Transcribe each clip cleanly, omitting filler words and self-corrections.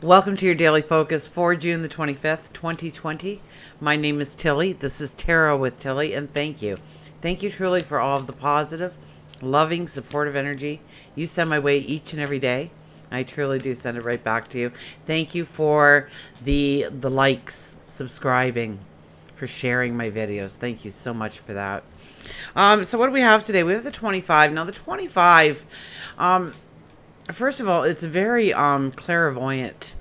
Welcome to your daily focus for June the 25th, 2020. My name is Tilly. This is Tarot with Tilly, and thank you. Thank you truly for all of the positive, loving, supportive energy you send my way each and every day. I truly do send it right back to you. Thank you for the likes, subscribing, for sharing my videos. Thank you so much for that. So what do we have today? We have the 25. Now the 25, first of all, it's a very clairvoyant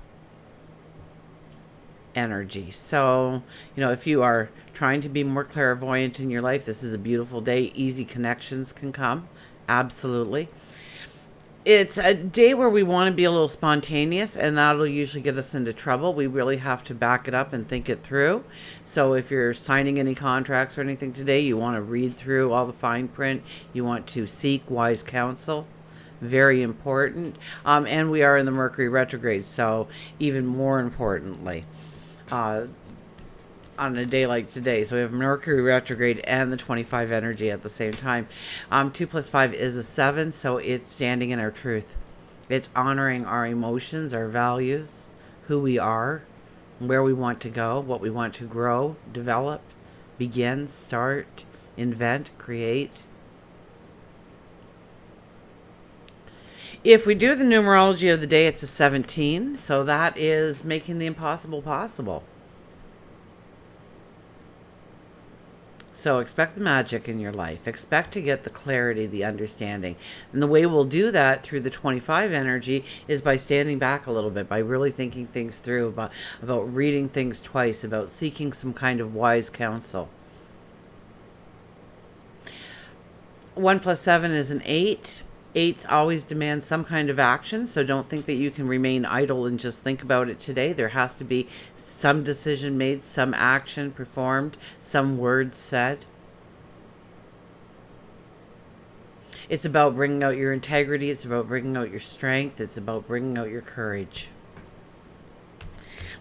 energy. So, if you are trying to be more clairvoyant in your life, this is a beautiful day. Easy connections can come. Absolutely. It's a day where we want to be a little spontaneous, and that'll usually get us into trouble. We really have to back it up and think it through. So if you're signing any contracts or anything today, you want to read through all the fine print. You want to seek wise counsel. Very important. And we are in the Mercury retrograde, so even more importantly, on a day like today. So we have Mercury retrograde and the 25 energy at the same time. 2 plus 5 is a 7, so it's standing in our truth. It's honoring our emotions, our values, who we are, where we want to go, what we want to grow, develop, begin, start, invent, create. If we do the numerology of the day, it's a 17, so that is making the impossible possible. So expect the magic in your life. Expect to get the clarity, the understanding. And the way we'll do that through the 25 energy is by standing back a little bit, by really thinking things through, about reading things twice, about seeking some kind of wise counsel. 1 plus 7 is an 8. 8s always demand some kind of action, so don't think that you can remain idle and just think about it today. There has to be some decision made, some action performed, some words said. It's about bringing out your integrity. It's about bringing out your strength. It's about bringing out your courage.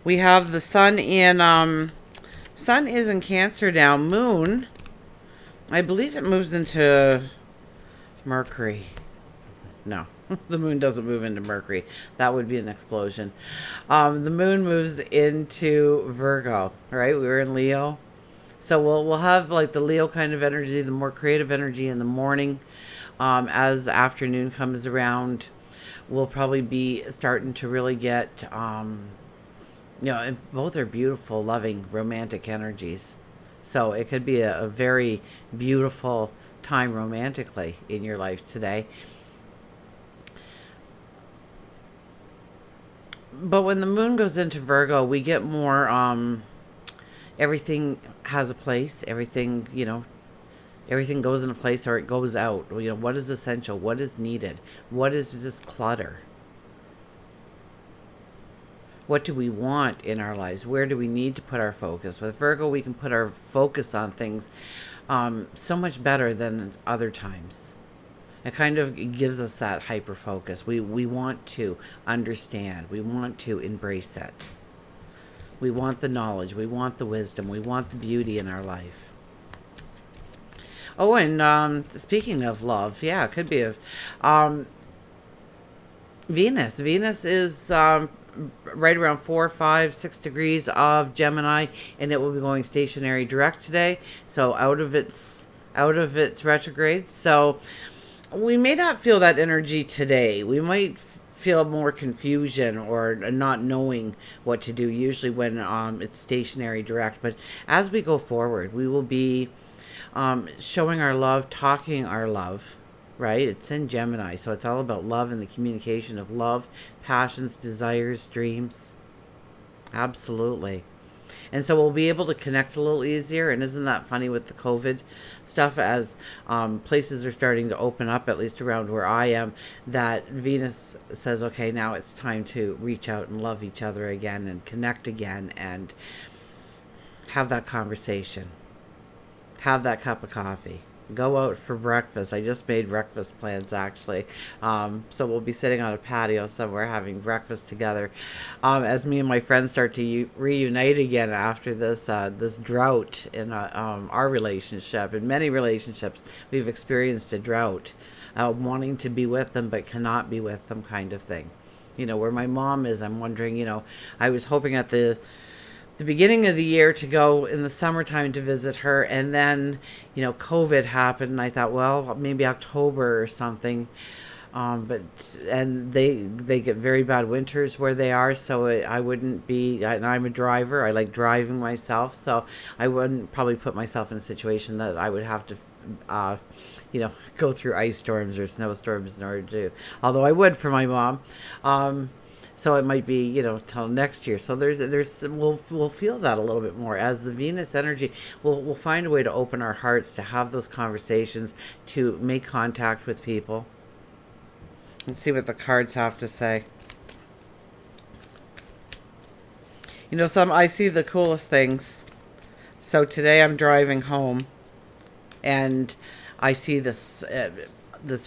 We have the sun sun is in Cancer now. Moon, I believe it moves into Mercury. No, the moon doesn't move into Mercury. That would be an explosion. The moon moves into Virgo, right? We were in Leo. So we'll have like the Leo kind of energy, the more creative energy in the morning. As afternoon comes around, we'll probably be starting to really get, and both are beautiful, loving, romantic energies. So it could be a very beautiful time romantically in your life today. But when the moon goes into Virgo, we get more, everything has a place. Everything goes in a place, or it goes out. What is essential? What is needed? What is just clutter? What do we want in our lives? Where do we need to put our focus? With Virgo, we can put our focus on things so much better than other times. It kind of gives us that hyper focus. We want to understand. We want to embrace it. We want the knowledge. We want the wisdom. We want the beauty in our life. Oh, and speaking of love, yeah, it could be of Venus. Venus is right around 4, 5, 6 degrees of Gemini, and it will be going stationary direct today. So out of its retrograde. So we may not feel that energy today. We might feel more confusion or not knowing what to do, usually when it's stationary direct. But as we go forward, we will be showing our love, talking our love, right? It's in Gemini, so it's all about love and the communication of love, passions, desires, dreams. Absolutely. And so we'll be able to connect a little easier. And isn't that funny with the COVID stuff, as places are starting to open up, at least around where I am, that Venus says, okay, now it's time to reach out and love each other again and connect again and have that conversation. Have that cup of coffee. Go out for breakfast. I just made breakfast plans, actually. So we'll be sitting on a patio somewhere having breakfast together as me and my friends start to reunite again after this drought in our relationship. In many relationships, we've experienced a drought, wanting to be with them but cannot be with them, kind of thing. where my mom is. I'm wondering, I was hoping at the beginning of the year to go in the summertime to visit her, and then COVID happened, and I thought, well, maybe October or something. But and they get very bad winters where they are, so I wouldn't be. And I'm a driver. I like driving myself, so I wouldn't probably put myself in a situation that I would have to, go through ice storms or snowstorms in order to do. Although I would for my mom. So it might be, till next year. So we'll feel that a little bit more as the Venus energy. We'll find a way to open our hearts, to have those conversations, to make contact with people. Let's see what the cards have to say. I see the coolest things. So today I'm driving home, and I see this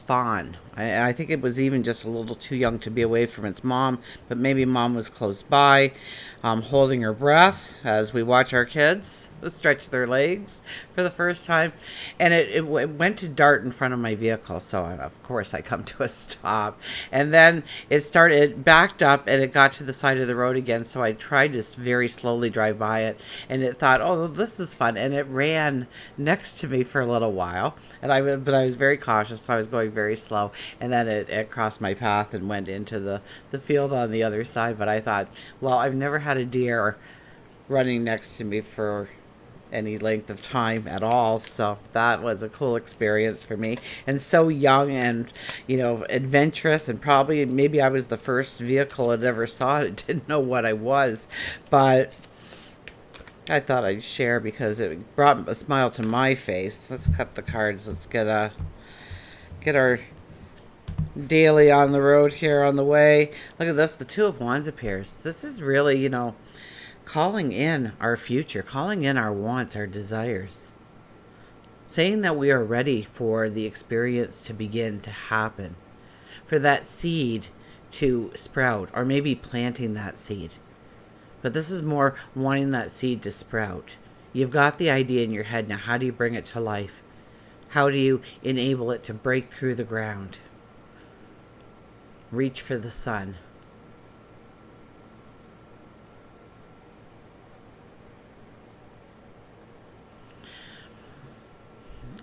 fawn. I think it was even just a little too young to be away from its mom, but maybe mom was close by, holding her breath as we watch our kids stretch their legs for the first time. And it went to dart in front of my vehicle, so of course I come to a stop. And then it backed up, and it got to the side of the road again, so I tried to very slowly drive by it, and it thought, oh, this is fun, and it ran next to me for a little while. But I was very cautious, so I was going very slow. And then it crossed my path and went into the field on the other side. But I thought, well, I've never had a deer running next to me for any length of time at all. So that was a cool experience for me. And so young and, adventurous. And probably maybe I was the first vehicle it ever saw. It didn't know what I was. But I thought I'd share because it brought a smile to my face. Let's cut the cards. Let's get our daily on the road here on the way. Look at this. The Two of Wands appears. This is really, calling in our future, calling in our wants, our desires, saying that we are ready for the experience to begin to happen, for that seed to sprout, or maybe planting that seed. But this is more wanting that seed to sprout. You've got the idea in your head. Now, how do you bring it to life? How do you enable it to break through the ground? Reach for the sun.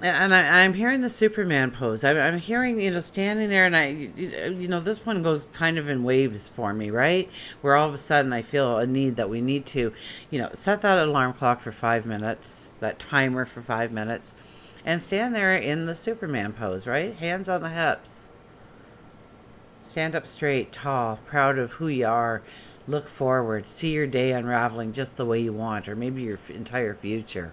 And I'm hearing the Superman pose. I'm hearing, standing there, and this one goes kind of in waves for me, right? Where all of a sudden I feel a need that we need to, set that alarm clock for 5 minutes, that timer for 5 minutes, and stand there in the Superman pose, right? Hands on the hips. Stand up straight, tall, proud of who you are. Look forward. See your day unraveling just the way you want, or maybe your entire future.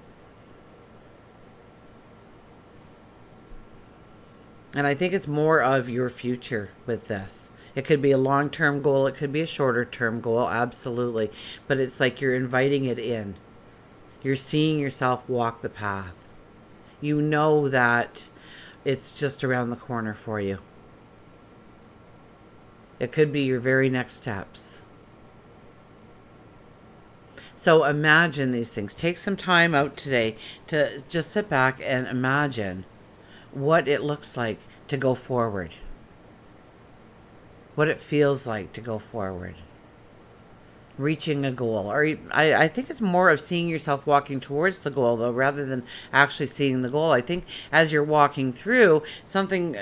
And I think it's more of your future with this. It could be a long-term goal. It could be a shorter-term goal. Absolutely. But it's like you're inviting it in. You're seeing yourself walk the path. You know that it's just around the corner for you. It could be your very next steps. So imagine these things. Take some time out today to just sit back and imagine what it looks like to go forward. What it feels like to go forward. Reaching a goal. Or I think it's more of seeing yourself walking towards the goal, though, rather than actually seeing the goal. I think as you're walking through, something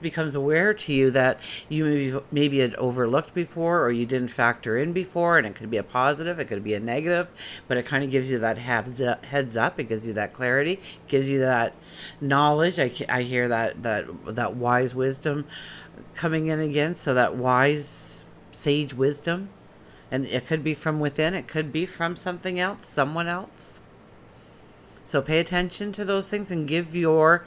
becomes aware to you that you maybe had overlooked before, or you didn't factor in before, and it could be a positive, it could be a negative, but it kind of gives you that heads up. It gives you that clarity, gives you that knowledge. I hear that wise wisdom coming in again, so that wise sage wisdom. And it could be from within. It could be from something else, someone else. So pay attention to those things and give yourself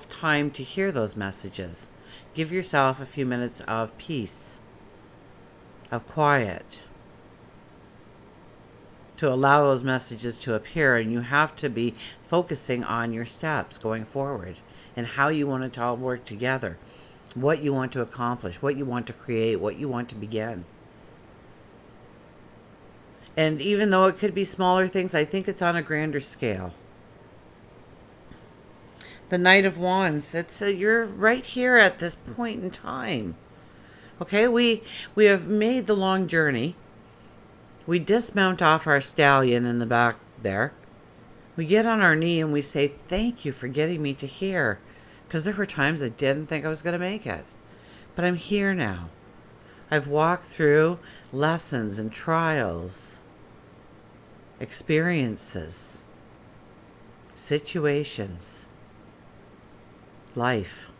time to hear those messages. Give yourself a few minutes of peace, of quiet, to allow those messages to appear. And you have to be focusing on your steps going forward and how you want it to all work together, what you want to accomplish, what you want to create, what you want to begin. And even though it could be smaller things, I think it's on a grander scale. The Knight of Wands, you're right here at this point in time Okay, we have made the long journey. We dismount off our stallion in the back there. We get on our knee and we say, thank you for getting me to here. Because there were times I didn't think I was going to make it. But I'm here now. I've walked through lessons and trials, experiences, situations, life.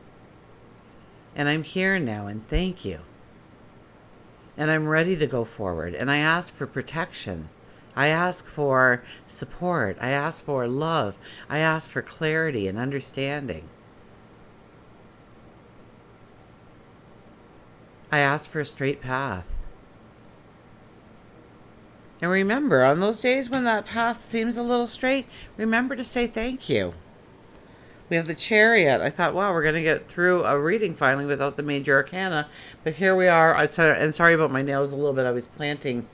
And I'm here now, and thank you. And I'm ready to go forward. And I ask for protection. I ask for support. I ask for love. I ask for clarity and understanding. I ask for a straight path. And remember, on those days when that path seems a little straight, remember to say thank you. We have the chariot. I thought, wow, we're going to get through a reading finally without the major arcana. But here we are. And sorry about my nails a little bit. I was planting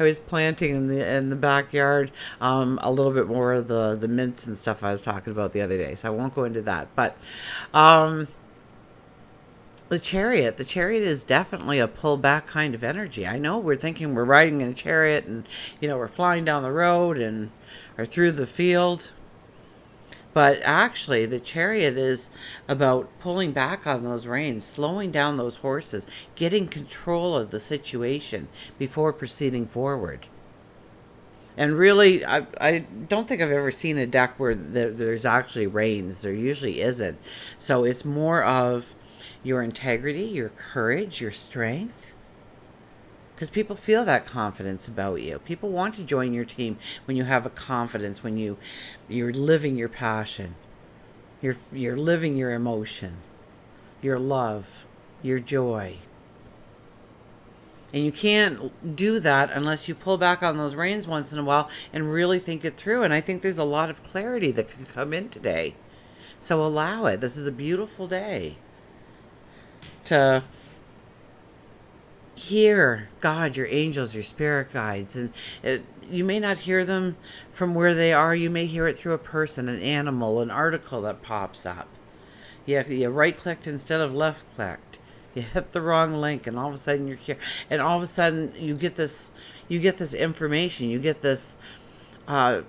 in the backyard a little bit more of the mints and stuff I was talking about the other day. So I won't go into that. But the chariot is definitely a pull back kind of energy. I know we're thinking we're riding in a chariot and, we're flying down the road and or through the field. But actually, the chariot is about pulling back on those reins, slowing down those horses, getting control of the situation before proceeding forward. And really, I don't think I've ever seen a deck where there's actually reins. There usually isn't. So it's more of your integrity, your courage, your strength. Because people feel that confidence about you. People want to join your team when you have a confidence, when you're living your passion, you're living your emotion, your love, your joy. And you can't do that unless you pull back on those reins once in a while and really think it through. And I think there's a lot of clarity that can come in today. So allow it. This is a beautiful day to hear God, your angels, your spirit guides. And you may not hear them from where they are. You may hear it through a person, an animal, an article that pops up. You right-clicked instead of left-clicked. You hit the wrong link, and all of a sudden you're here. And all of a sudden you get this information. You get this this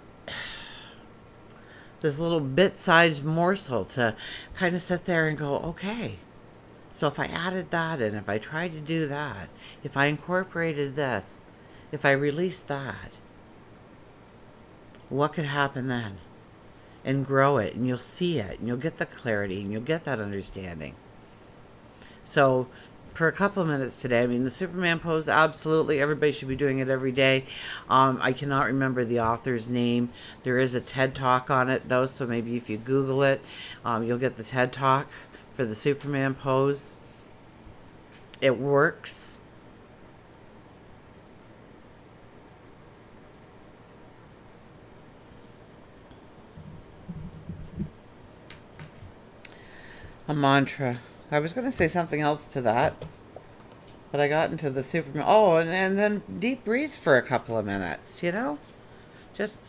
little bit-sized morsel to kind of sit there and go, okay. So if I added that in, if I tried to do that, if I incorporated this, if I released that, what could happen then? And grow it, and you'll see it, and you'll get the clarity, and you'll get that understanding. So for a couple of minutes today, the Superman pose, absolutely, everybody should be doing it every day. I cannot remember the author's name. There is a TED Talk on it, though, so maybe if you Google it, you'll get the TED Talk for the Superman pose. It works. A mantra. I was going to say something else to that, but I got into the Superman. Oh, and then deep breathe for a couple of minutes, Just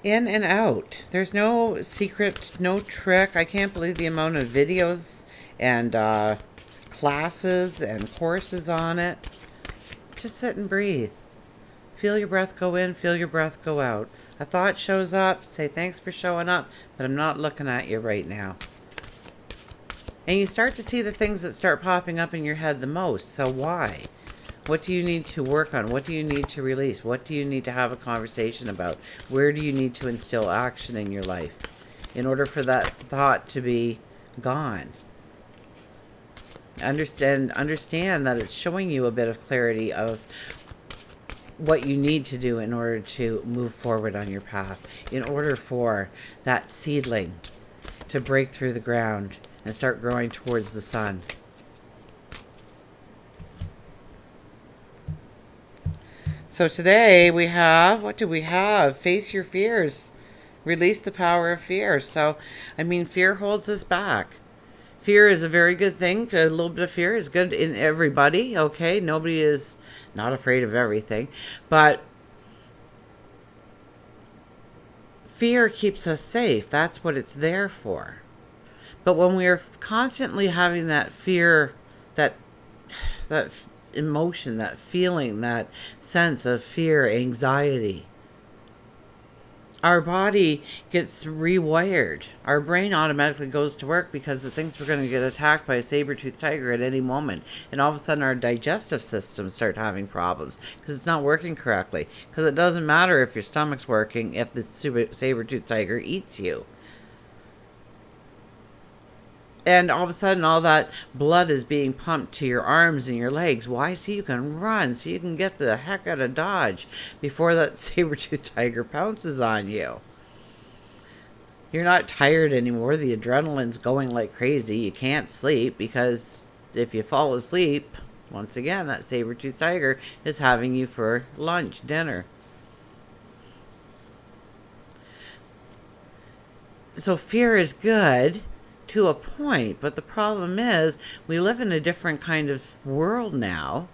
in and out. There's no secret, no trick. I can't believe the amount of videos and classes and courses on it. Just sit and breathe. Feel your breath go in, feel your breath go out. A thought shows up, say thanks for showing up, but I'm not looking at you right now. And you start to see the things that start popping up in your head the most. So why? What do you need to work on? What do you need to release? What do you need to have a conversation about? Where do you need to instill action in your life in order for that thought to be gone? Understand that it's showing you a bit of clarity of what you need to do in order to move forward on your path, in order for that seedling to break through the ground and start growing towards the sun. So today we have, what do we have? Face your fears. Release the power of fear. So, fear holds us back. Fear is a very good thing. A little bit of fear is good in everybody, okay? Nobody is not afraid of everything. But fear keeps us safe. That's what it's there for. But when we are constantly having that fear, that emotion, that feeling, that sense of fear, anxiety, our body gets rewired. Our brain automatically goes to work because it thinks we're going to get attacked by a saber-toothed tiger at any moment. And all of a sudden our digestive systems start having problems because it's not working correctly. Because it doesn't matter if your stomach's working if the saber-toothed tiger eats you. And all of a sudden, all that blood is being pumped to your arms and your legs. Why? So you can run, so you can get the heck out of Dodge before that saber-toothed tiger pounces on you. You're not tired anymore. The adrenaline's going like crazy. You can't sleep because if you fall asleep, once again, that saber-toothed tiger is having you for lunch, dinner. So fear is good to a point, but the problem is we live in a different kind of world now,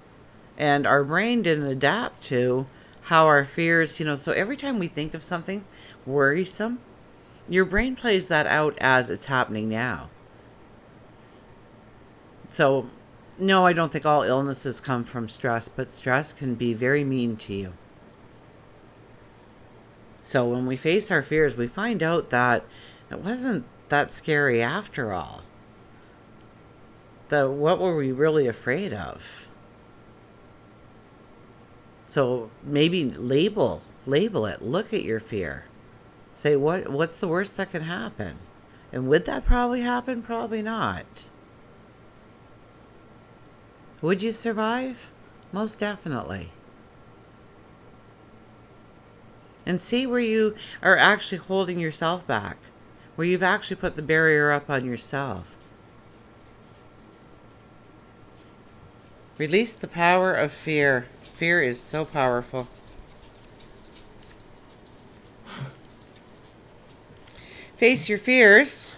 and our brain didn't adapt to how our fears, so every time we think of something worrisome, your brain plays that out as it's happening now. So no, I don't think all illnesses come from stress, but stress can be very mean to you. So when we face our fears, we find out that it wasn't that scary after all. What were we really afraid of? So maybe label it. Look at your fear. Say what's the worst that can happen? And would that probably happen? Probably not. Would you survive? Most definitely. And see where you are actually holding yourself back. Where you've actually put the barrier up on yourself. Release the power of fear. Fear is so powerful. Face your fears.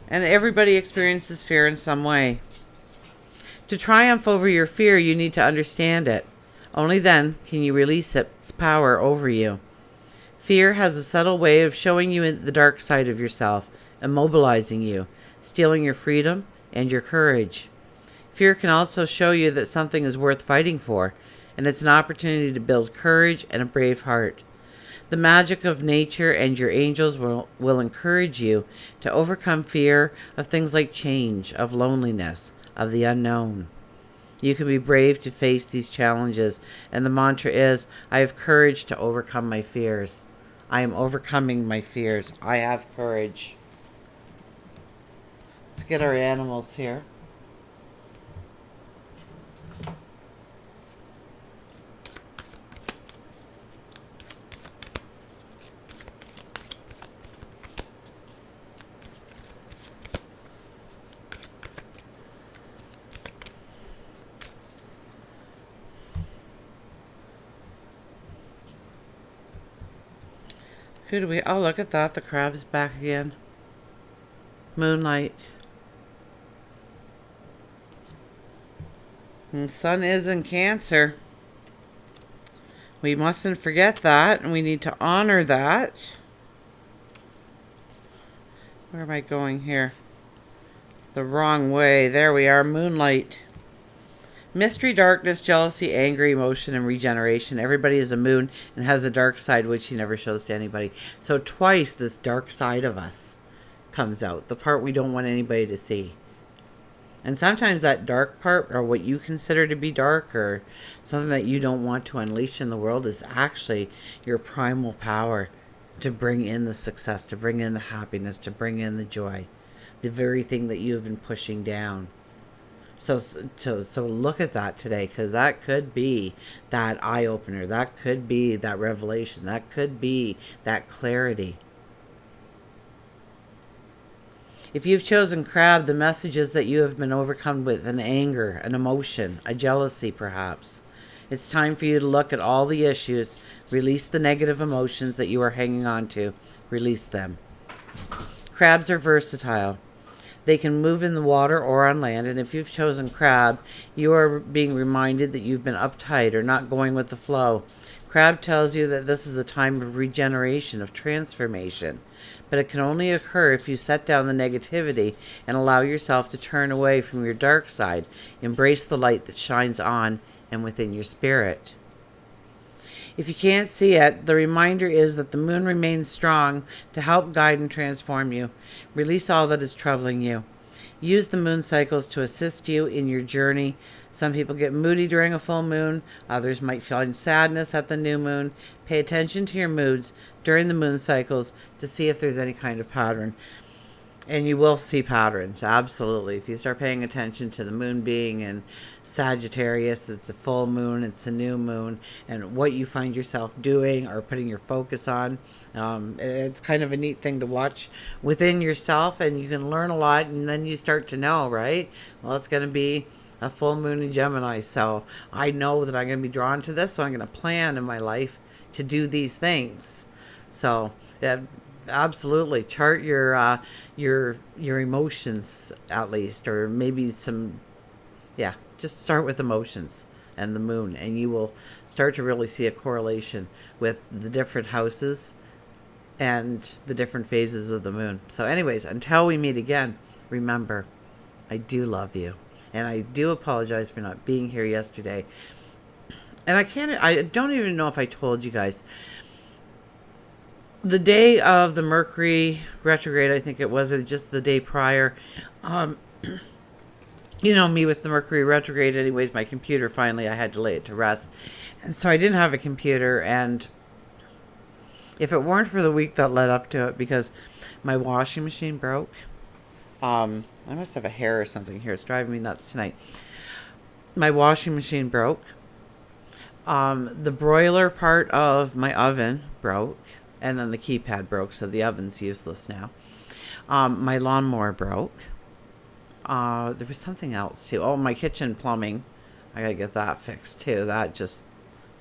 And everybody experiences fear in some way. To triumph over your fear, you need to understand it. Only then can you release its power over you. Fear has a subtle way of showing you the dark side of yourself, immobilizing you, stealing your freedom and your courage. Fear can also show you that something is worth fighting for, and it's an opportunity to build courage and a brave heart. The magic of nature and your angels will encourage you to overcome fear of things like change, of loneliness, of the unknown. You can be brave to face these challenges, and the mantra is, I have courage to overcome my fears. I am overcoming my fears. I have courage. Let's get our animals here. Who do we... Oh, look at that. The crab's back again. Moonlight. And the sun is in Cancer. We mustn't forget that, and we need to honor that. Where am I going here? The wrong way. There we are. Moonlight. Mystery, darkness, jealousy, anger, emotion, and regeneration. Everybody is a moon and has a dark side which he never shows to anybody. So twice this dark side of us comes out. The part we don't want anybody to see. And sometimes that dark part, or what you consider to be dark, or something that you don't want to unleash in the world, is actually your primal power to bring in the success, to bring in the happiness, to bring in the joy. The very thing that you have been pushing down. So look at that today, because that could be that eye-opener. That could be that revelation. That could be that clarity. If you've chosen crab, the message is that you have been overcome with an anger, an emotion, a jealousy perhaps. It's time for you to look at all the issues, release the negative emotions that you are hanging on to, release them. Crabs are versatile. They can move in the water or on land, and if you've chosen crab, you are being reminded that you've been uptight or not going with the flow. Crab tells you that this is a time of regeneration, of transformation. but it can only occur if you set down the negativity and allow yourself to turn away from your dark side. Embrace the light that shines on and within your spirit. If you can't see it, the reminder is that the moon remains strong to help guide and transform you. Release all that is troubling you. Use the moon cycles to assist you in your journey. Some people get moody during a full moon. Others might find sadness at the new moon. Pay attention to your moods during the moon cycles to see if there's any kind of pattern. And you will see patterns, absolutely. If you start paying attention to the moon being in Sagittarius, it's a full moon, it's a new moon, and what you find yourself doing or putting your focus on. It's kind of a neat thing to watch within yourself, and you can learn a lot, and then you start to know, right? Well, it's going to be a full moon in Gemini, so I know that I'm going to be drawn to this, so I'm going to plan in my life to do these things. So, yeah. Absolutely, chart your emotions at least, or maybe some, yeah. Just start with emotions and the moon, and you will start to really see a correlation with the different houses and the different phases of the moon. So, anyways, until we meet again, remember, I do love you, and I do apologize for not being here yesterday. And I don't even know if I told you guys. The day of the Mercury retrograde, I think it was, or just the day prior, you know me with the Mercury retrograde anyways, my computer finally, I had to lay it to rest. And so I didn't have a computer, and if it weren't for the week that led up to it, because my washing machine broke, I must have a hair or something here, it's driving me nuts tonight. My washing machine broke. The broiler part of my oven broke. And then the keypad broke, so the oven's useless now. My lawnmower broke. There was something else, too. Oh, my kitchen plumbing. I gotta get that fixed, too. That just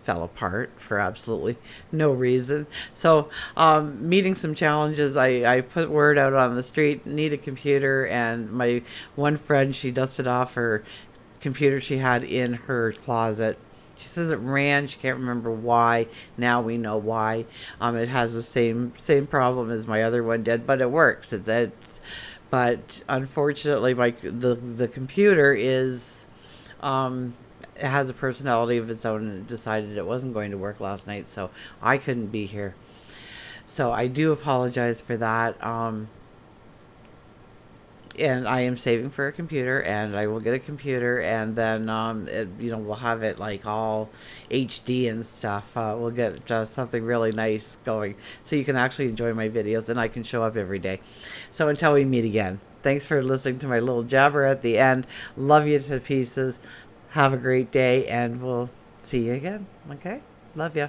fell apart for absolutely no reason. So, meeting some challenges. I put word out on the street, need a computer, and my one friend, she dusted off her computer she had in her closet. She says it ran. She can't remember why. Now we know why. It has the same problem as my other one did, but it works. But unfortunately, the computer is it has a personality of its own, and it decided it wasn't going to work last night, so I couldn't be here. So I do apologize for that. And I am saving for a computer, and I will get a computer, and then we'll have it like all HD and stuff. We'll get something really nice going, so you can actually enjoy my videos, and I can show up every day. So until we meet again, thanks for listening to my little jabber at the end. Love you to pieces. Have a great day, and we'll see you again. Okay, love you.